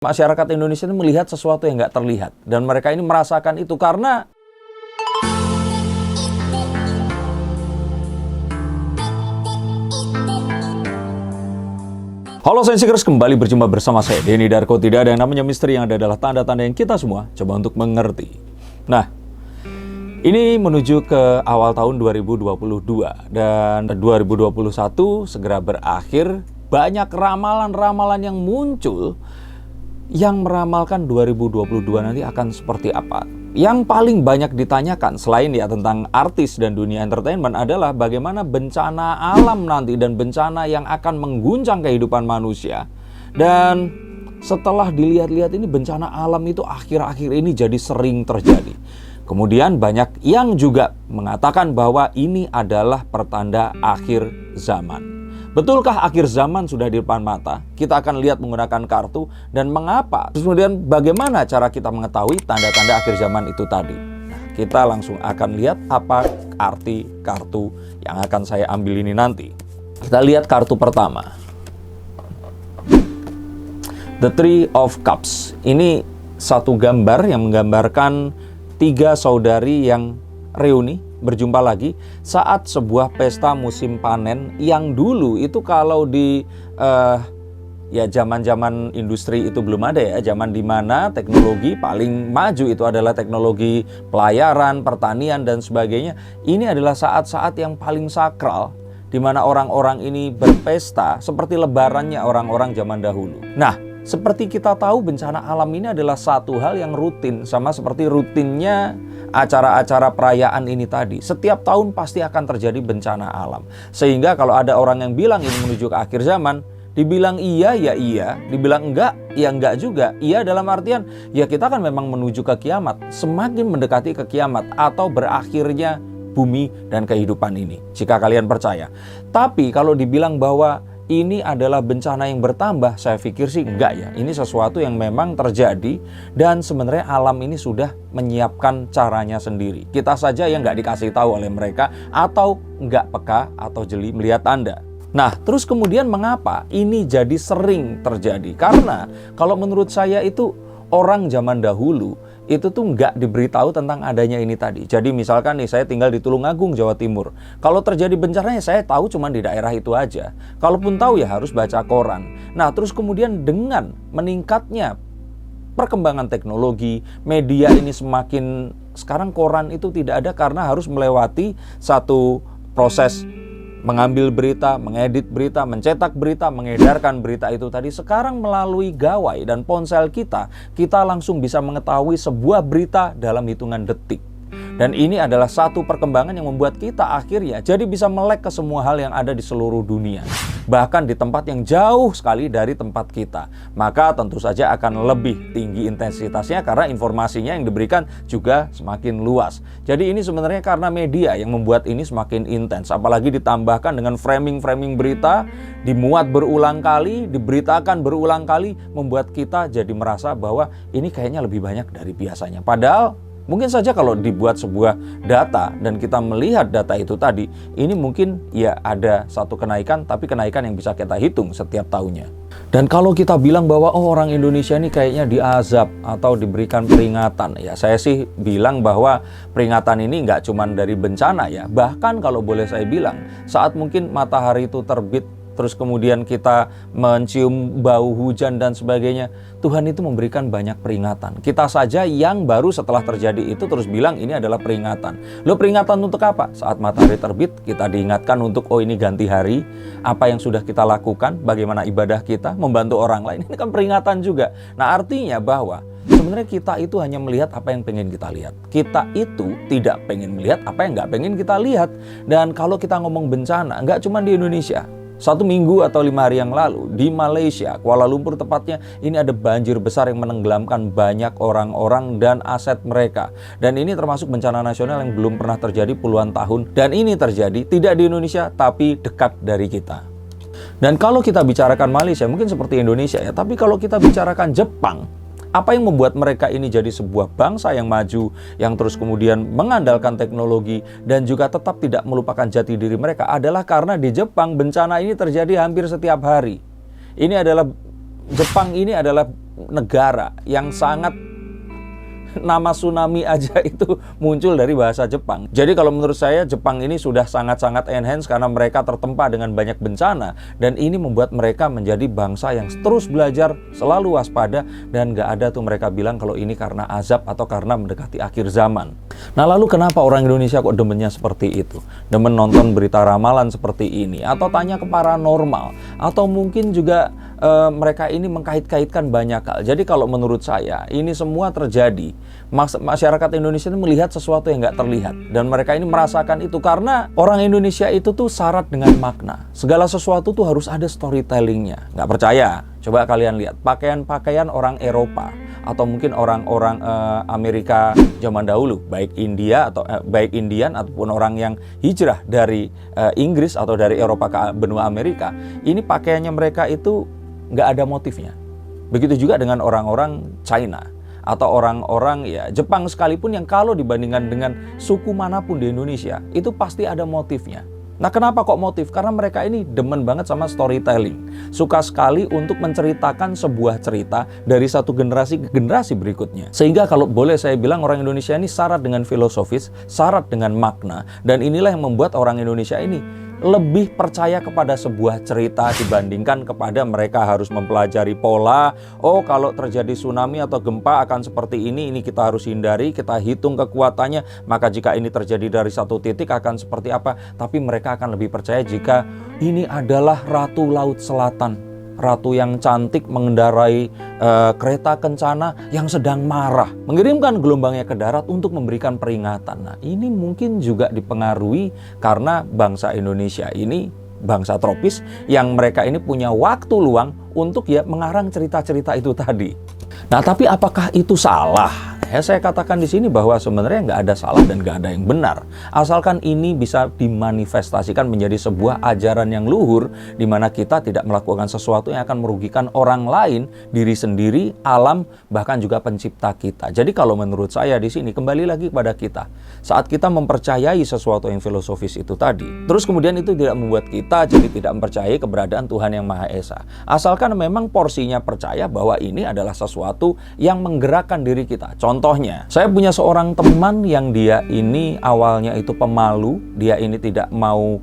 Masyarakat Indonesia ini melihat sesuatu yang nggak terlihat. Dan mereka ini merasakan itu karena Halo Sensikers, kembali berjumpa bersama saya, Denny Darko. Tidak ada yang namanya misteri, yang ada adalah tanda-tanda yang kita semua coba untuk mengerti. Nah, ini menuju ke awal tahun 2022 dan 2021 segera berakhir. Banyak ramalan-ramalan yang muncul yang meramalkan 2022 nanti akan seperti apa. Yang paling banyak ditanyakan selain ya tentang artis dan dunia entertainment adalah bagaimana bencana alam nanti dan bencana yang akan mengguncang kehidupan manusia. Dan setelah dilihat-lihat ini, bencana alam itu akhir-akhir ini jadi sering terjadi. Kemudian banyak yang juga mengatakan bahwa ini adalah pertanda akhir zaman. Betulkah akhir zaman sudah di depan mata? Kita akan lihat menggunakan kartu dan mengapa. Terus kemudian bagaimana cara kita mengetahui tanda-tanda akhir zaman itu tadi? Nah, kita langsung akan lihat apa arti kartu yang akan saya ambil ini nanti. Kita lihat kartu pertama. The Three of Cups. Ini satu gambar yang menggambarkan tiga saudari yang reuni, berjumpa lagi saat sebuah pesta musim panen yang dulu itu kalau di ya zaman-zaman industri itu belum ada ya, zaman dimana teknologi paling maju itu adalah teknologi pelayaran, pertanian dan sebagainya. Ini adalah saat-saat yang paling sakral di mana orang-orang ini berpesta seperti lebarannya orang-orang zaman dahulu. Nah, seperti kita tahu, bencana alam ini adalah satu hal yang rutin, sama seperti rutinnya acara-acara perayaan ini tadi. Setiap tahun pasti akan terjadi bencana alam. Sehingga kalau ada orang yang bilang ini menuju ke akhir zaman, dibilang iya ya iya, dibilang enggak ya enggak juga. Iya dalam artian ya kita kan memang menuju ke kiamat, semakin mendekati ke kiamat atau berakhirnya bumi dan kehidupan ini, jika kalian percaya. Tapi kalau dibilang bahwa ini adalah bencana yang bertambah, saya pikir sih enggak ya. Ini sesuatu yang memang terjadi dan sebenarnya alam ini sudah menyiapkan caranya sendiri. Kita saja yang enggak dikasih tahu oleh mereka atau enggak peka atau jeli melihat tanda. Nah, terus kemudian mengapa ini jadi sering terjadi? Karena kalau menurut saya itu orang zaman dahulu itu tuh nggak diberitahu tentang adanya ini tadi. Jadi misalkan nih, saya tinggal di Tulungagung, Jawa Timur. Kalau terjadi bencana ya saya tahu cuma di daerah itu aja. Kalaupun tahu ya harus baca koran. Nah, terus kemudian dengan meningkatnya perkembangan teknologi, media ini semakin, sekarang koran itu tidak ada karena harus melewati satu proses mengambil berita, mengedit berita, mencetak berita, mengedarkan berita itu tadi. Sekarang melalui gawai dan ponsel kita langsung bisa mengetahui sebuah berita dalam hitungan detik. Dan ini adalah satu perkembangan yang membuat kita akhirnya jadi bisa melek ke semua hal yang ada di seluruh dunia. Bahkan di tempat yang jauh sekali dari tempat kita. Maka tentu saja akan lebih tinggi intensitasnya karena informasinya yang diberikan juga semakin luas. Jadi ini sebenarnya karena media yang membuat ini semakin intens. Apalagi ditambahkan dengan framing-framing berita, dimuat berulang kali, diberitakan berulang kali, membuat kita jadi merasa bahwa ini kayaknya lebih banyak dari biasanya. Padahal mungkin saja kalau dibuat sebuah data dan kita melihat data itu tadi, ini mungkin ya ada satu kenaikan, tapi kenaikan yang bisa kita hitung setiap tahunnya. Dan kalau kita bilang bahwa orang Indonesia ini kayaknya diazab atau diberikan peringatan, ya saya sih bilang bahwa peringatan ini nggak cuma dari bencana ya. Bahkan kalau boleh saya bilang, saat mungkin matahari itu terbit, terus kemudian kita mencium bau hujan dan sebagainya, Tuhan itu memberikan banyak peringatan. Kita saja yang baru setelah terjadi itu terus bilang ini adalah peringatan. Loh, peringatan untuk apa? Saat matahari terbit kita diingatkan untuk ini ganti hari, apa yang sudah kita lakukan, bagaimana ibadah kita, membantu orang lain. Ini kan peringatan juga. Nah, artinya bahwa sebenarnya kita itu hanya melihat apa yang pengen kita lihat. Kita itu tidak pengen melihat apa yang nggak pengen kita lihat. Dan kalau kita ngomong bencana, nggak cuma di Indonesia. 1 minggu atau 5 hari yang lalu di Malaysia, Kuala Lumpur tepatnya, ini ada banjir besar yang menenggelamkan banyak orang-orang dan aset mereka. Dan ini termasuk bencana nasional yang belum pernah terjadi puluhan tahun. Dan ini terjadi tidak di Indonesia tapi dekat dari kita. Dan kalau kita bicarakan Malaysia mungkin seperti Indonesia ya, tapi kalau kita bicarakan Jepang, Apa yang membuat mereka ini jadi sebuah bangsa yang maju, yang terus kemudian mengandalkan teknologi dan juga tetap tidak melupakan jati diri mereka adalah karena di Jepang bencana ini terjadi hampir setiap hari. Jepang ini adalah negara yang sangat, nama tsunami aja itu muncul dari bahasa Jepang. Jadi kalau menurut saya Jepang ini sudah sangat-sangat enhance karena mereka tertempa dengan banyak bencana. Dan ini membuat mereka menjadi bangsa yang terus belajar, selalu waspada. Dan gak ada tuh mereka bilang kalau ini karena azab atau karena mendekati akhir zaman. Nah lalu kenapa orang Indonesia kok demennya seperti itu? Demen nonton berita ramalan seperti ini? Atau tanya ke paranormal? Atau mungkin juga mereka ini mengkait-kaitkan banyak hal. Jadi kalau menurut saya ini semua terjadi, masyarakat Indonesia ini melihat sesuatu yang nggak terlihat, dan mereka ini merasakan itu karena orang Indonesia itu tuh syarat dengan makna. Segala sesuatu tuh harus ada storytellingnya. Nggak percaya? Coba kalian lihat pakaian-pakaian orang Eropa atau mungkin orang-orang Amerika zaman dahulu, baik India atau baik Indian ataupun orang yang hijrah dari Inggris atau dari Eropa ke benua Amerika. Ini pakaiannya mereka itu nggak ada motifnya. Begitu juga dengan orang-orang China atau orang-orang ya Jepang sekalipun, yang kalau dibandingkan dengan suku manapun di Indonesia itu pasti ada motifnya. Nah kenapa kok motif? Karena mereka ini demen banget sama storytelling. Suka sekali untuk menceritakan sebuah cerita dari satu generasi ke generasi berikutnya. Sehingga kalau boleh saya bilang orang Indonesia ini syarat dengan filosofis, syarat dengan makna. Dan inilah yang membuat orang Indonesia ini lebih percaya kepada sebuah cerita dibandingkan kepada mereka harus mempelajari pola. Oh kalau terjadi tsunami atau gempa akan seperti ini kita harus hindari, kita hitung kekuatannya. Maka jika ini terjadi dari satu titik akan seperti apa. Tapi mereka akan lebih percaya jika ini adalah Ratu Laut Selatan, ratu yang cantik mengendarai kereta kencana yang sedang marah, mengirimkan gelombangnya ke darat untuk memberikan peringatan. Nah ini mungkin juga dipengaruhi karena bangsa Indonesia ini bangsa tropis yang mereka ini punya waktu luang untuk ya mengarang cerita-cerita itu tadi. Nah tapi apakah itu salah? Ya, saya katakan di sini bahwa sebenarnya nggak ada salah dan nggak ada yang benar. Asalkan ini bisa dimanifestasikan menjadi sebuah ajaran yang luhur, di mana kita tidak melakukan sesuatu yang akan merugikan orang lain, diri sendiri, alam, bahkan juga pencipta kita. Jadi kalau menurut saya di sini kembali lagi kepada kita. Saat kita mempercayai sesuatu yang filosofis itu tadi, terus kemudian itu tidak membuat kita jadi tidak mempercayai keberadaan Tuhan Yang Maha Esa. Asalkan memang porsinya percaya bahwa ini adalah sesuatu yang menggerakkan diri kita. Contohnya, saya punya seorang teman yang dia ini awalnya itu pemalu, dia ini tidak mau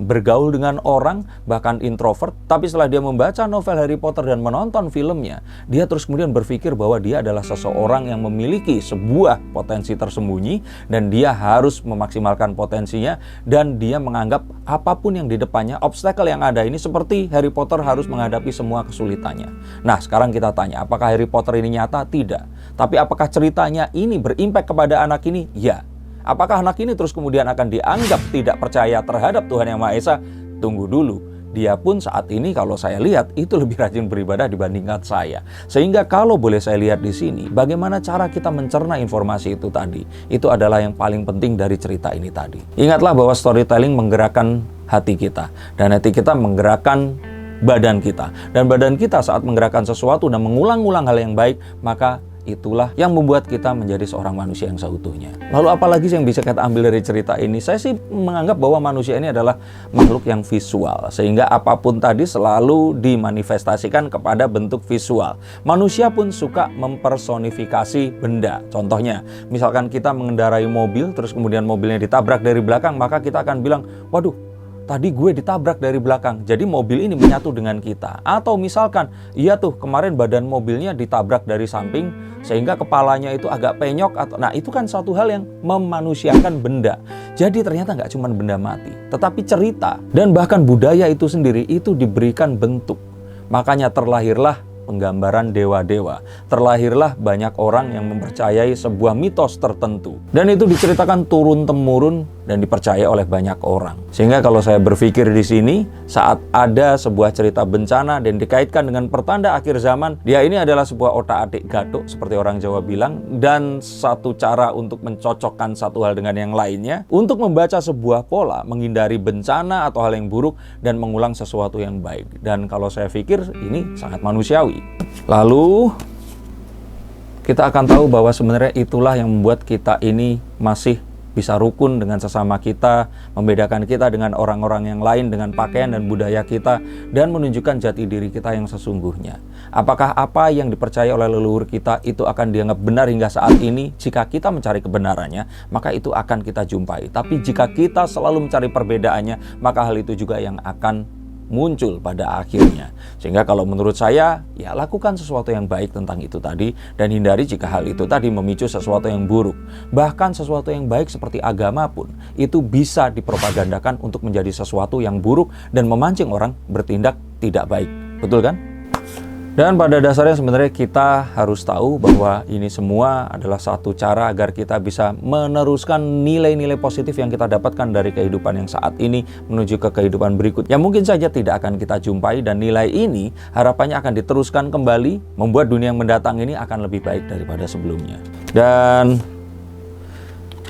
bergaul dengan orang, bahkan introvert. Tapi setelah dia membaca novel Harry Potter dan menonton filmnya, dia terus kemudian berpikir bahwa dia adalah seseorang yang memiliki sebuah potensi tersembunyi dan dia harus memaksimalkan potensinya, dan dia menganggap apapun yang di depannya, obstacle yang ada ini seperti Harry Potter harus menghadapi semua kesulitannya. Nah sekarang kita tanya, apakah Harry Potter ini nyata? Tidak. Tapi apakah ceritanya ini berimpact kepada anak ini? Ya. Apakah anak ini terus kemudian akan dianggap tidak percaya terhadap Tuhan Yang Maha Esa? Tunggu dulu. Dia pun saat ini kalau saya lihat itu lebih rajin beribadah dibandingkan saya. Sehingga kalau boleh saya lihat di sini, bagaimana cara kita mencerna informasi itu tadi, itu adalah yang paling penting dari cerita ini tadi. Ingatlah bahwa storytelling menggerakkan hati kita, dan hati kita menggerakkan badan kita. Dan badan kita saat menggerakkan sesuatu dan mengulang-ulang hal yang baik, maka itulah yang membuat kita menjadi seorang manusia yang seutuhnya. Lalu apalagi yang bisa kita ambil dari cerita ini? Saya sih menganggap bahwa manusia ini adalah makhluk yang visual, sehingga apapun tadi selalu dimanifestasikan kepada bentuk visual. Manusia pun suka mempersonifikasi benda. Contohnya, misalkan kita mengendarai mobil, terus kemudian mobilnya ditabrak dari belakang, maka kita akan bilang, waduh, tadi gue ditabrak dari belakang, jadi mobil ini menyatu dengan kita. Atau misalkan, iya tuh kemarin badan mobilnya ditabrak dari samping, sehingga kepalanya itu agak penyok. Nah itu kan satu hal yang memanusiakan benda. Jadi ternyata nggak cuma benda mati, tetapi cerita dan bahkan budaya itu sendiri itu diberikan bentuk. Makanya terlahirlah penggambaran dewa-dewa. Terlahirlah banyak orang yang mempercayai sebuah mitos tertentu. Dan itu diceritakan turun-temurun dan dipercaya oleh banyak orang. Sehingga kalau saya berpikir di sini, saat ada sebuah cerita bencana dan dikaitkan dengan pertanda akhir zaman, dia ini adalah sebuah otak-atik gathuk seperti orang Jawa bilang, dan satu cara untuk mencocokkan satu hal dengan yang lainnya, untuk membaca sebuah pola, menghindari bencana atau hal yang buruk dan mengulang sesuatu yang baik. Dan kalau saya pikir ini sangat manusiawi. Lalu kita akan tahu bahwa sebenarnya itulah yang membuat kita ini masih bisa rukun dengan sesama kita, membedakan kita dengan orang-orang yang lain dengan pakaian dan budaya kita, dan menunjukkan jati diri kita yang sesungguhnya. Apakah apa yang dipercaya oleh leluhur kita itu akan dianggap benar hingga saat ini? Jika kita mencari kebenarannya, maka itu akan kita jumpai. Tapi jika kita selalu mencari perbedaannya, maka hal itu juga yang akan muncul pada akhirnya. Sehingga kalau menurut saya, ya lakukan sesuatu yang baik tentang itu tadi, dan hindari jika hal itu tadi memicu sesuatu yang buruk. Bahkan sesuatu yang baik seperti agama pun, itu bisa dipropagandakan untuk menjadi sesuatu yang buruk dan memancing orang bertindak tidak baik. Betul kan? Dan pada dasarnya sebenarnya kita harus tahu bahwa ini semua adalah satu cara agar kita bisa meneruskan nilai-nilai positif yang kita dapatkan dari kehidupan yang saat ini menuju ke kehidupan berikut yang mungkin saja tidak akan kita jumpai, dan nilai ini harapannya akan diteruskan kembali, membuat dunia yang mendatang ini akan lebih baik daripada sebelumnya. Dan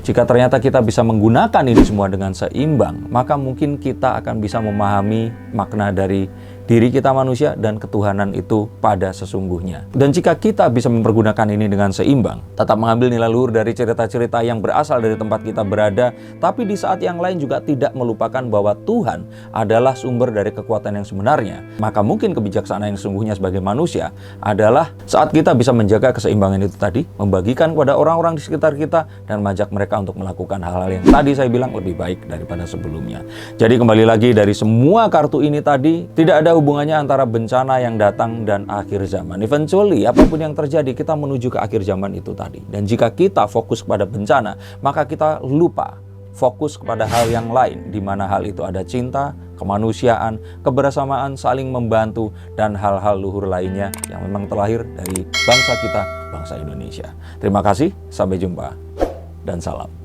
jika ternyata kita bisa menggunakan ini semua dengan seimbang, maka mungkin kita akan bisa memahami makna dari diri kita manusia dan ketuhanan itu pada sesungguhnya. Dan jika kita bisa mempergunakan ini dengan seimbang, tetap mengambil nilai luhur dari cerita-cerita yang berasal dari tempat kita berada, tapi di saat yang lain juga tidak melupakan bahwa Tuhan adalah sumber dari kekuatan yang sebenarnya, maka mungkin kebijaksanaan yang sesungguhnya sebagai manusia adalah saat kita bisa menjaga keseimbangan itu tadi, membagikan kepada orang-orang di sekitar kita, dan mengajak mereka untuk melakukan hal-hal yang tadi saya bilang lebih baik daripada sebelumnya. Jadi kembali lagi, dari semua kartu ini tadi, tidak ada hubungannya antara bencana yang datang dan akhir zaman. Eventually, apapun yang terjadi, kita menuju ke akhir zaman itu tadi. Dan jika kita fokus kepada bencana, maka kita lupa fokus kepada hal yang lain, di mana hal itu ada cinta, kemanusiaan, kebersamaan, saling membantu, dan hal-hal luhur lainnya yang memang terlahir dari bangsa kita, bangsa Indonesia. Terima kasih, sampai jumpa, dan salam.